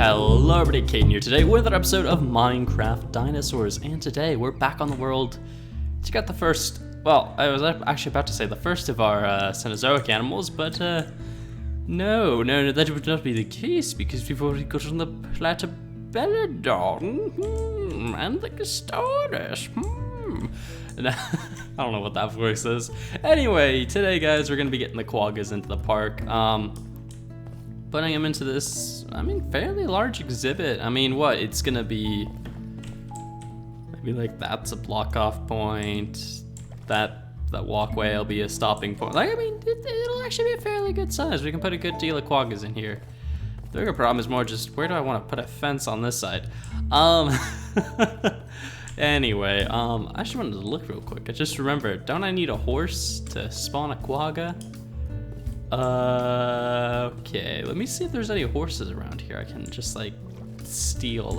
Hello everybody, Caden here today with another episode of Minecraft Dinosaurs, and today we're back on the world to get the first, well, I was actually about to say the first of our Cenozoic animals, but no, that would not be the case because we've already gotten the Platybelodon and the Castorus. I don't know what that voice is. Anyway, today guys, we're gonna be getting the Quaggas into the park. Putting them into this, fairly large exhibit. It's gonna be, maybe like that's a block off point. That walkway will be a stopping point. It'll actually be a fairly good size. We can put a good deal of Quaggas in here. The bigger problem is more just, where do I want to put a fence on this side? Anyway, I just wanted to look real quick. I just remembered, don't I need a horse to spawn a Quagga? Okay, let me see if there's any horses around here I can just like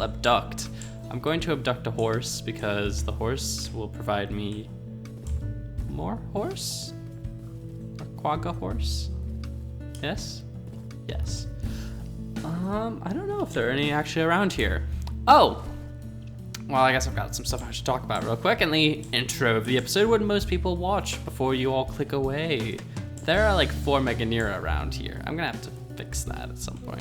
abduct. I'm going to abduct a horse because the horse will provide me more horse? A Quagga horse? Yes? Yes. I don't know if there are any actually around here. Oh! Well, I guess I've got some stuff I should talk about real quick in the intro of the episode when most people watch before you all click away. There are like 4 Meganera around here. I'm gonna have to fix that at some point.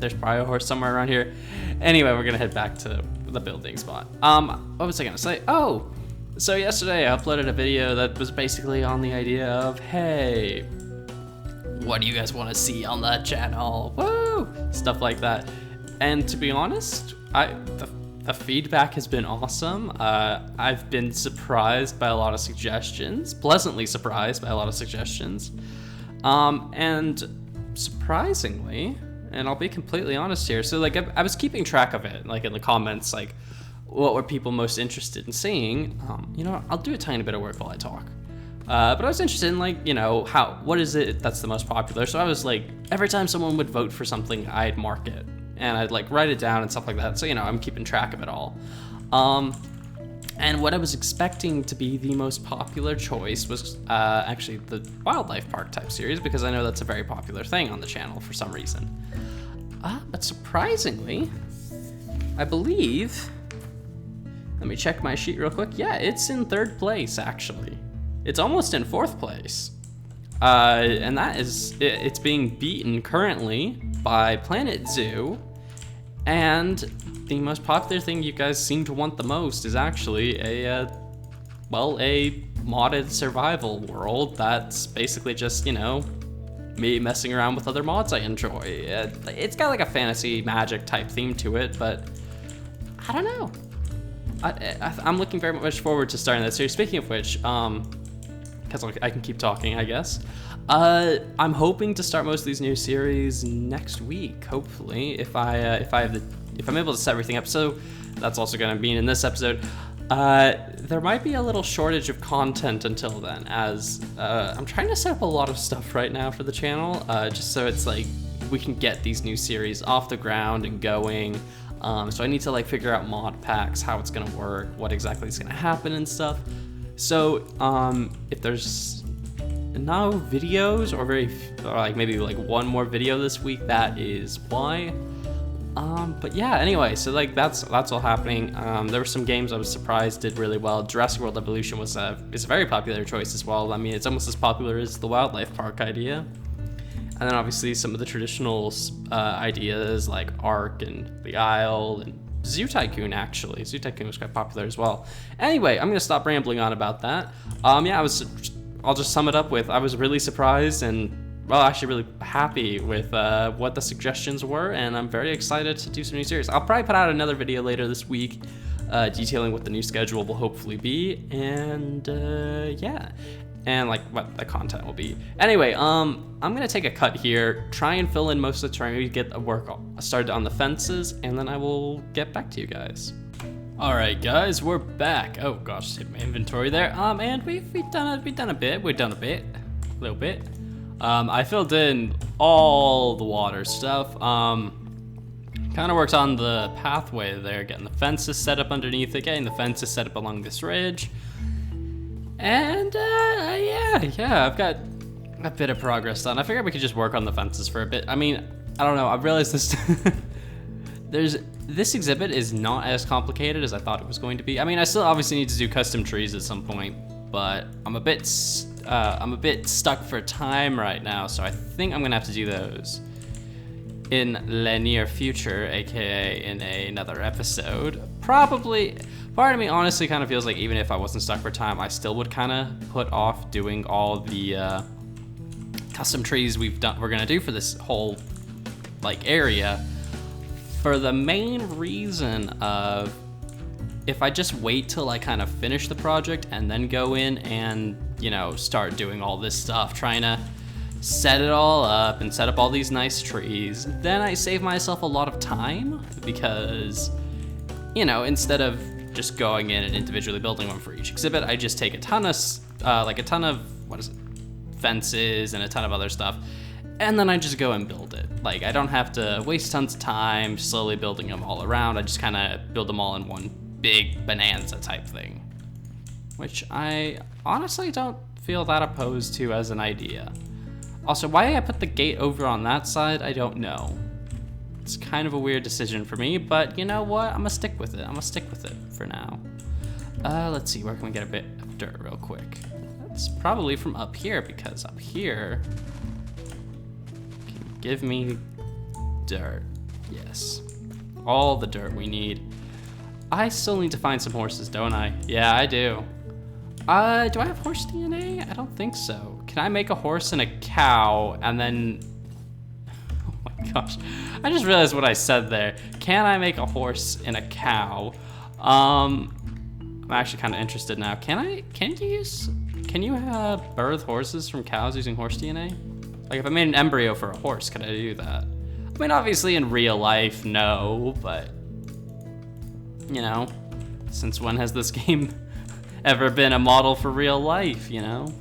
There's probably a horse somewhere around here. Anyway, we're gonna head back to the building spot. What was I gonna say? Oh, so yesterday I uploaded a video that was basically on the idea of, hey, what do you guys want to see on the channel? Woo! Stuff like that. And to be honest, the feedback has been awesome. I've been surprised by a lot of suggestions, pleasantly surprised by a lot of suggestions. And surprisingly, and I'll be completely honest here, so like I was keeping track of it, like in the comments, like what were people most interested in seeing. I'll do a tiny bit of work while I talk. But I was interested in what is it that's the most popular? So I was like, every time someone would vote for something, I'd mark it. And I'd like write it down and stuff like that. So, I'm keeping track of it all. And what I was expecting to be the most popular choice was actually the wildlife park type series, because I know that's a very popular thing on the channel for some reason. But surprisingly, I believe, let me check my sheet real quick. Yeah, it's in 3rd place actually. It's almost in 4th place. And that is, it's being beaten currently by Planet Zoo. And the most popular thing you guys seem to want the most is actually a modded survival world that's basically just, me messing around with other mods I enjoy. It's got like a fantasy magic type theme to it, but I don't know. I'm looking very much forward to starting that series. Speaking of which, because I can keep talking, I guess. I'm hoping to start most of these new series next week, hopefully, if I'm able to set everything up. So that's also going to be in this episode. There might be a little shortage of content until then, as I'm trying to set up a lot of stuff right now for the channel, just so it's like we can get these new series off the ground and going. So I need to like figure out mod packs, how it's going to work, what exactly is going to happen and stuff. So if there's no videos or maybe one more video this week, that is why. But yeah, anyway, so like that's all happening. There were some games I was surprised did really well. Jurassic World Evolution is a very popular choice as well. It's almost as popular as the wildlife park idea. And then obviously some of the traditional ideas like Ark and the Isle and Zoo Tycoon, actually. Zoo Tycoon was quite popular as well. Anyway, I'm gonna stop rambling on about that. I'll just sum it up with, I was really surprised and, well, actually really happy with what the suggestions were, and I'm very excited to do some new series. I'll probably put out another video later this week detailing what the new schedule will hopefully be, and yeah. And like what the content will be. Anyway, I'm gonna take a cut here, try and fill in most of the terrain, maybe get the work started on the fences, and then I will get back to you guys. All right, guys, we're back. Oh gosh, hit my inventory there. And we've done a little bit. I filled in all the water stuff. Kind of worked on the pathway there, getting the fences set up underneath it, getting the fences set up along this ridge. And yeah, I've got a bit of progress done. I figured we could just work on the fences for a bit. I don't know, I've realized this This exhibit is not as complicated as I thought it was going to be. I mean, I still obviously need to do custom trees at some point, but I'm a bit stuck for time right now, so I think I'm gonna have to do those in the near future, aka in another episode. Probably, part of me honestly kind of feels like even if I wasn't stuck for time, I still would kind of put off doing all the custom trees we're gonna do for this whole like area, for the main reason of if I just wait till I kind of finish the project and then go in and, you know, start doing all this stuff, trying to set it all up and set up all these nice trees, then I save myself a lot of time because, you know, instead of just going in and individually building one for each exhibit, I just take a ton of fences and a ton of other stuff, and then I just go and build it. Like, I don't have to waste tons of time slowly building them all around. I just kind of build them all in one big bonanza type thing, which I honestly don't feel that opposed to as an idea. Also, why I put the gate over on that side, I don't know. It's kind of a weird decision for me, but you know what? I'm gonna stick with it. I'm gonna stick with it for now. Let's see, where can we get a bit of dirt real quick? That's probably from up here, because up here can give me dirt. Yes, all the dirt we need. I still need to find some horses, don't I? Yeah, I do. Do I have horse DNA? I don't think so. Can I make a horse and a cow and then... Oh my gosh. I just realized what I said there. Can I make a horse and a cow? I'm actually kind of interested now. Can you birth horses from cows using horse DNA? Like if I made an embryo for a horse, could I do that? I mean, obviously in real life, no, but you know, since when has this game ever been a model for real life, you know?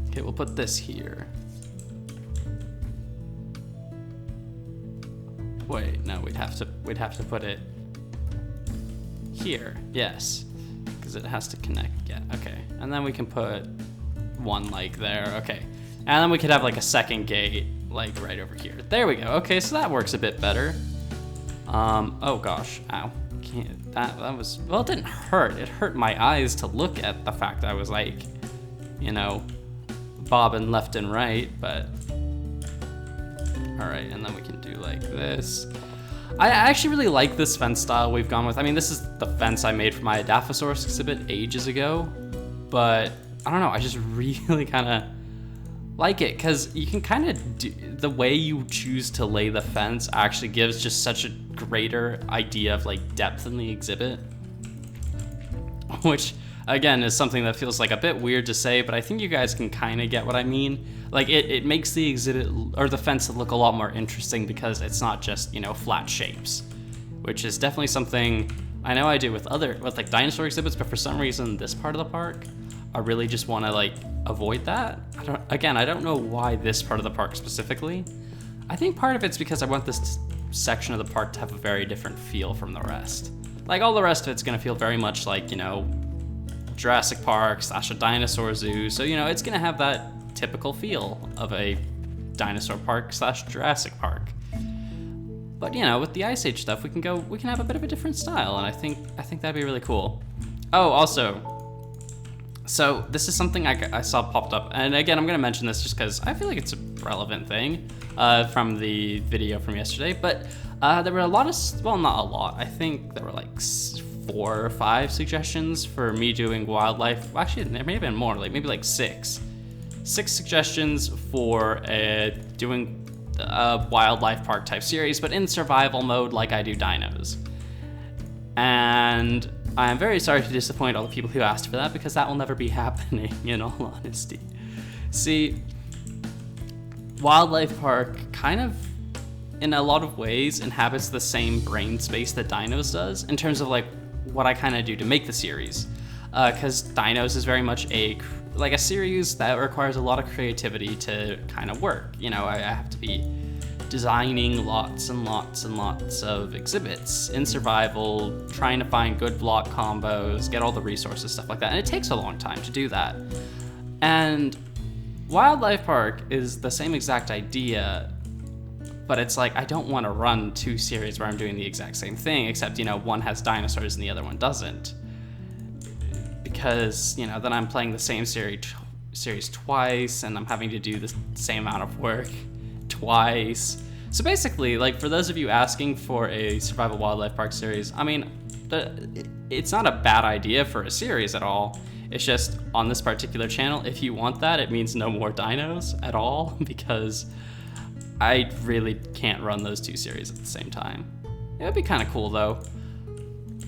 Okay, we'll put this here. Wait, no, we'd have to put it here, yes, because it has to connect, yeah, okay. And then we can put one like there, okay. And then we could have like a second gate, like right over here. There we go, okay, so that works a bit better. Oh gosh, ow. Can't, that was, well, it didn't hurt. It hurt my eyes to look at the fact I was like, you know, bobbing left and right, but. All right, and then we can do like this. I actually really like this fence style we've gone with. I mean, this is the fence I made for my Dinosaurs exhibit ages ago, but I don't know, I just really kind of like it because you can kind of do the way you choose to lay the fence actually gives just such a greater idea of like depth in the exhibit, which again is something that feels like a bit weird to say, but I think you guys can kind of get what I mean. Like it makes the exhibit or the fence look a lot more interesting because it's not just, you know, flat shapes, which is definitely something I know I do with like dinosaur exhibits, but for some reason this part of the park I really just want to like avoid that. I don't know why this part of the park specifically. I think part of it's because I want this section of the park to have a very different feel from the rest. Like all the rest of it's gonna feel very much like, you know, Jurassic Park / a dinosaur zoo. So, you know, it's gonna have that typical feel of a dinosaur park / Jurassic Park. But, you know, with the Ice Age stuff, we can have a bit of a different style, and I think that'd be really cool. Oh, also, so this is something I saw popped up, and again, I'm gonna mention this just because I feel like it's a relevant thing from the video from yesterday, but there were a lot of, well, not a lot, I think there were like 4 or 5 suggestions for me doing wildlife. Well, actually, there may have been more, like maybe like 6 suggestions for doing a wildlife park type series, but in survival mode like I do dinos. And I am very sorry to disappoint all the people who asked for that because that will never be happening, in all honesty. See, wildlife park kind of, in a lot of ways, inhabits the same brain space that dinos does in terms of like what I kind of do to make the series. Because dinos is very much a series that requires a lot of creativity to kind of work. You know, I have to be designing lots and lots and lots of exhibits in survival, trying to find good block combos, get all the resources, stuff like that. And it takes a long time to do that. And Wildlife Park is the same exact idea But it's like, I don't want to run 2 series where I'm doing the exact same thing, except, you know, one has dinosaurs and the other one doesn't. Because, you know, then I'm playing the same series twice, and I'm having to do the same amount of work twice. So basically, like, for those of you asking for a survival wildlife park series, I mean, it's not a bad idea for a series at all. It's just, on this particular channel, if you want that, it means no more dinos at all, because I really can't run those 2 series at the same time. It would be kind of cool though,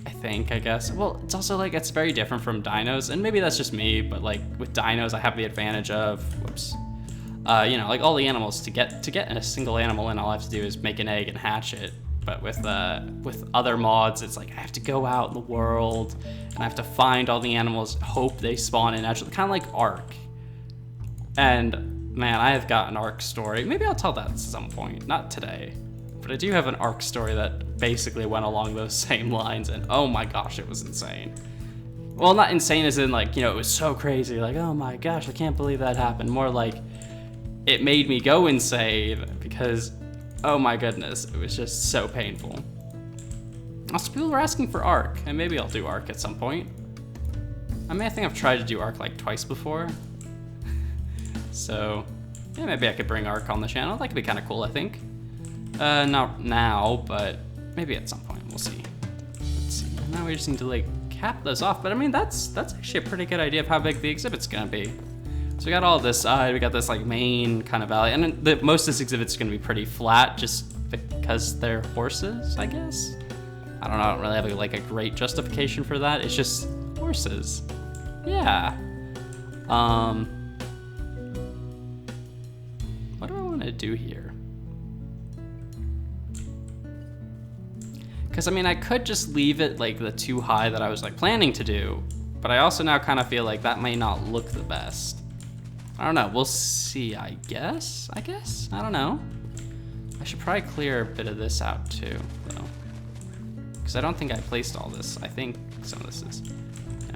I guess. Well, it's also like, it's very different from dinos, and maybe that's just me, but like with dinos, I have the advantage of, you know, like all the animals, to get a single animal in, all I have to do is make an egg and hatch it. But with other mods, it's like I have to go out in the world, and I have to find all the animals, hope they spawn in naturally, kind of like Ark. And man, I have got an Ark story. Maybe I'll tell that at some point, not today. But I do have an Ark story that basically went along those same lines, and oh my gosh, it was insane. Well, not insane as in like, you know, it was so crazy, like, oh my gosh, I can't believe that happened. More like, it made me go insane, because, oh my goodness, it was just so painful. Also, people were asking for Ark, and maybe I'll do Ark at some point. I mean, I think I've tried to do Ark like twice before. So, yeah, maybe I could bring Ark on the channel. That could be kind of cool, I think. Not now, but maybe at some point. We'll see. Let's see. Now we just need to, like, cap those off. But, I mean, that's actually a pretty good idea of how big the exhibit's gonna be. So we got all this side. We got this, like, main kind of valley. And most of this exhibit's gonna be pretty flat just because they're horses, I guess. I don't know. I don't really have, like, a great justification for that. It's just horses. Yeah. What do I want to do here? Because I mean, I could just leave it like the too high that I was like planning to do, but I also now kind of feel like that may not look the best. I don't know, we'll see, I guess? I don't know. I should probably clear a bit of this out too, though. Because I don't think I placed all this. I think some of this is...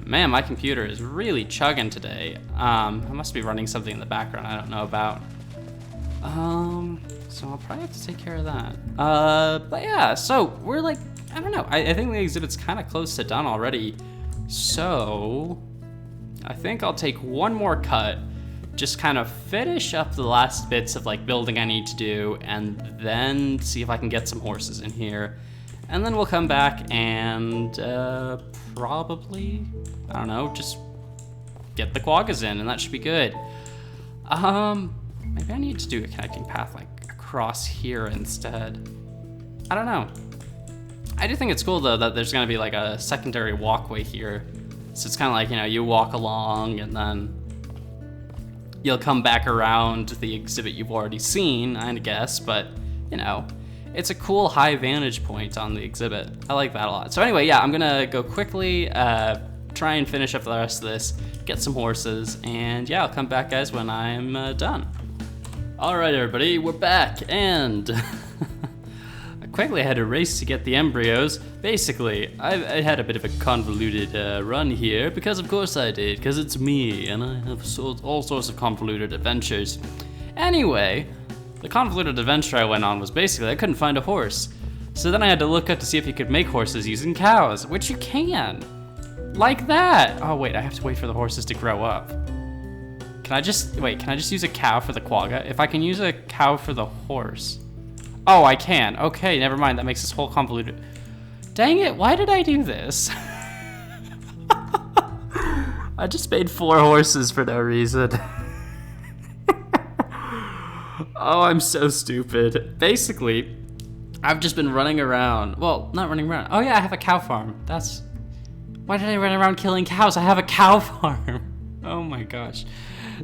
Man, my computer is really chugging today. I must be running something in the background I don't know about. So I'll probably have to take care of that. But yeah, so we're like, I don't know. I think the exhibit's kind of close to done already. So I think I'll take one more cut, just kind of finish up the last bits of like building I need to do, and then see if I can get some horses in here. And then we'll come back and probably, I don't know, just get the Quaggas in, and that should be good. Maybe I need to do a connecting path like across here instead. I don't know. I do think it's cool though that there's gonna be like a secondary walkway here. So it's kind of like, you know, you walk along and then you'll come back around the exhibit you've already seen, I guess, but you know, it's a cool high vantage point on the exhibit. I like that a lot. So anyway, yeah, I'm gonna go quickly, try and finish up the rest of this, get some horses, and yeah, I'll come back guys when I'm done. All right, everybody, we're back, and I quickly had to race to get the embryos. Basically, I had a bit of a convoluted run here, because of course I did, because it's me, and I have all sorts of convoluted adventures. Anyway, the convoluted adventure I went on was basically I couldn't find a horse. So then I had to look up to see if you could make horses using cows, which you can. Like that. Oh wait, I have to wait for the horses to grow up. Can I just use a cow for the quagga? If I can use a cow for the horse. Oh, I can. Okay, never mind. That makes this whole convoluted. Dang it, why did I do this? I just made 4 horses for no reason. Oh, I'm so stupid. Basically, I've just been running around. Well, not running around. Oh yeah, I have a cow farm. Why did I run around killing cows? I have a cow farm. Oh my gosh.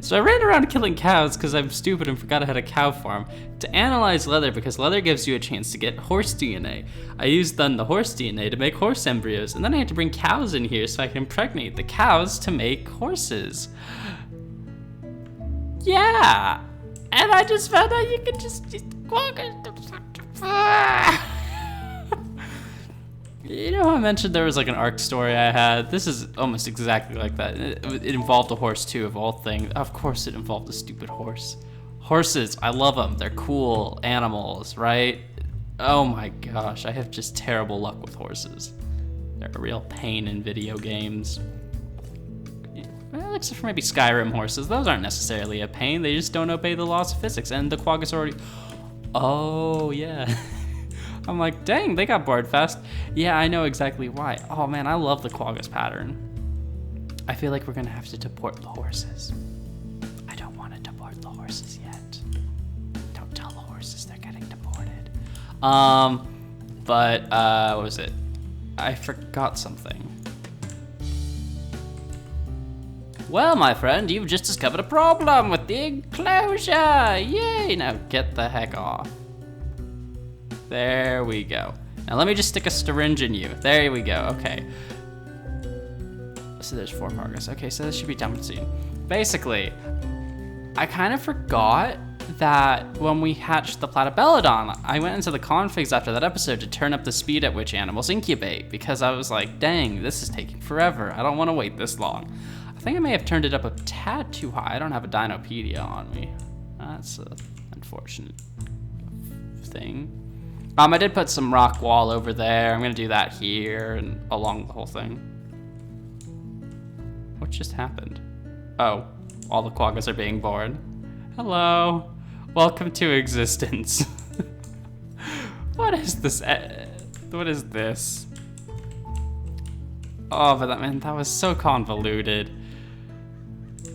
So I ran around killing cows because I'm stupid and forgot I had a cow farm. To analyze leather, because leather gives you a chance to get horse DNA. I used then the horse DNA to make horse embryos, and then I had to bring cows in here so I can impregnate the cows to make horses. Yeah! And I just found out you could just You know how I mentioned there was like an Ark story I had? This is almost exactly like that. It involved a horse too, of all things. Of course it involved a stupid horse. Horses, I love them. They're cool animals, right? Oh my gosh, I have just terrible luck with horses. They're a real pain in video games. Well, except for maybe Skyrim horses. Those aren't necessarily a pain. They just don't obey the laws of physics. And the Quagga's already... Oh, yeah. I'm like, dang, they got bored fast. Yeah, I know exactly why. Oh man, I love the Quagga's pattern. I feel like we're gonna have to deport the horses. I don't want to deport the horses yet. Don't tell the horses they're getting deported. What was it? I forgot something. Well, my friend, you've just discovered a problem with the enclosure. Yay, now get the heck off. There we go. Now let me just stick a syringe in you. There we go, okay. So there's 4 progress. Okay, so this should be done soon. Basically, I kind of forgot that when we hatched the Platybelodon, I went into the configs after that episode to turn up the speed at which animals incubate, because I was like, dang, this is taking forever. I don't want to wait this long. I think I may have turned it up a tad too high. I don't have a Dinopedia on me. That's an unfortunate thing. I did put some rock wall over there. I'm gonna do that here and along the whole thing. What just happened? Oh, all the Quaggas are being born. Hello, welcome to existence. What is this? What is this? Oh, but that was so convoluted.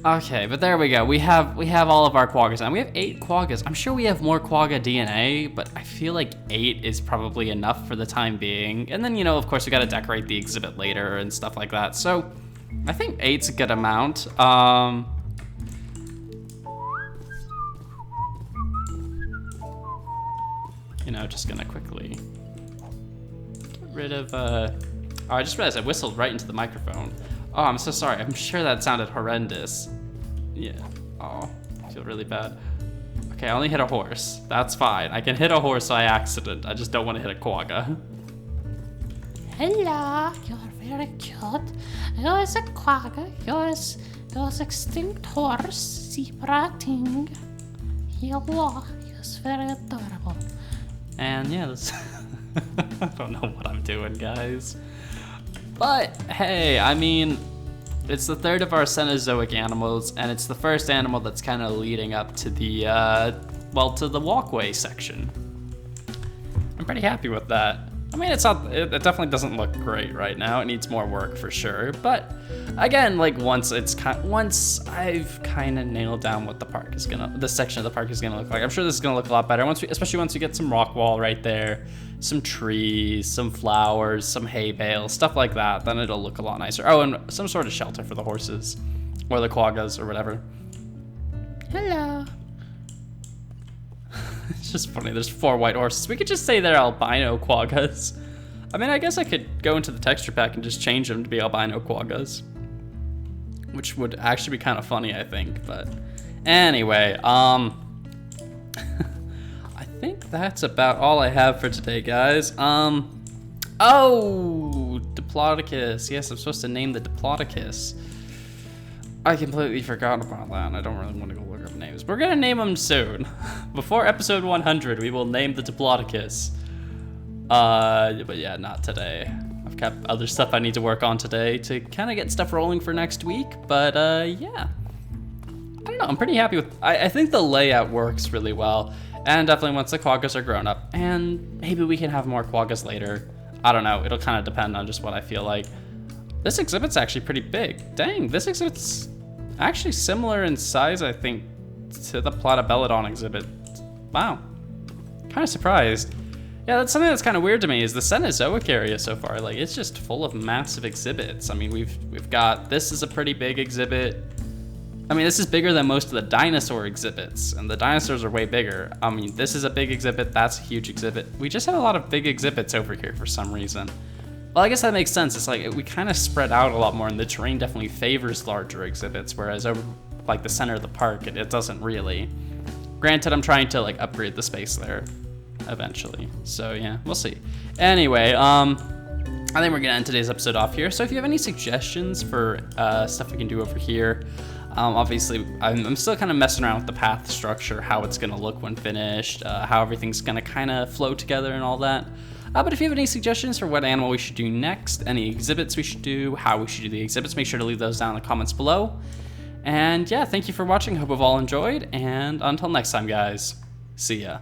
Okay, but there we go. We have all of our Quaggas, and we have 8 Quaggas. I'm sure we have more Quagga DNA, but I feel like 8 is probably enough for the time being. And then, you know, of course, we got to decorate the exhibit later and stuff like that. So I think 8's a good amount. You know, just gonna quickly get rid of. Oh, I just realized I whistled right into the microphone. Oh, I'm so sorry. I'm sure that sounded horrendous. Yeah. Oh, I feel really bad. Okay, I only hit a horse. That's fine. I can hit a horse by accident. I just don't want to hit a Quagga. Hello, you're very cute. Yours a Quagga. Yours extinct horse, zebra thing. Hello, he's very adorable. And yeah, this I don't know what I'm doing, guys. But hey, I mean, it's the 3rd of our Cenozoic animals, and it's the first animal that's kind of leading up to the, well, to the walkway section. I'm pretty happy with that. I mean, it definitely doesn't look great right now. It needs more work for sure. But again, like once I've kind of nailed down what this section of the park is gonna look like, I'm sure this is gonna look a lot better. Especially once we get some rock wall right there, some trees, some flowers, some hay bales, stuff like that, then it'll look a lot nicer. Oh, and some sort of shelter for the horses or the Quaggas or whatever. Hello. It's just funny, there's 4 white horses. We could just say they're albino Quaggas. I mean, I guess I could go into the texture pack and just change them to be albino Quaggas, which would actually be kind of funny, I think. But anyway, I think that's about all I have for today, guys. Oh, Diplodocus. Yes, I'm supposed to name the Diplodocus. I completely forgot about that, and I don't really want to go look up names. We're gonna name them soon. Before episode 100, we will name the Diplodocus. But yeah, not today. I've got other stuff I need to work on today to kind of get stuff rolling for next week. But yeah, I don't know. I'm pretty happy with. I think the layout works really well, and definitely once the Quaggas are grown up, and maybe we can have more Quaggas later. I don't know. It'll kind of depend on just what I feel like. This exhibit's actually pretty big. Dang, this exhibit's actually similar in size, I think, to the Platybelodon exhibit. Wow, kind of surprised. Yeah, that's something that's kind of weird to me is the Cenozoic area so far. Like, it's just full of massive exhibits. I mean, we've got, this is a pretty big exhibit. I mean, this is bigger than most of the dinosaur exhibits, and the dinosaurs are way bigger. I mean, this is a big exhibit, that's a huge exhibit. We just have a lot of big exhibits over here for some reason. Well, I guess that makes sense. It's like we kind of spread out a lot more, and the terrain definitely favors larger exhibits, whereas over like the center of the park, it doesn't really. Granted, I'm trying to like upgrade the space there eventually, so yeah, we'll see. Anyway, I think we're gonna end today's episode off here. So if you have any suggestions for stuff we can do over here, Obviously, I'm still kind of messing around with the path structure, how it's going to look when finished, how everything's going to kind of flow together and all that. But if you have any suggestions for what animal we should do next, any exhibits we should do, how we should do the exhibits, make sure to leave those down in the comments below. And yeah, thank you for watching. Hope you've all enjoyed. And until next time, guys, see ya.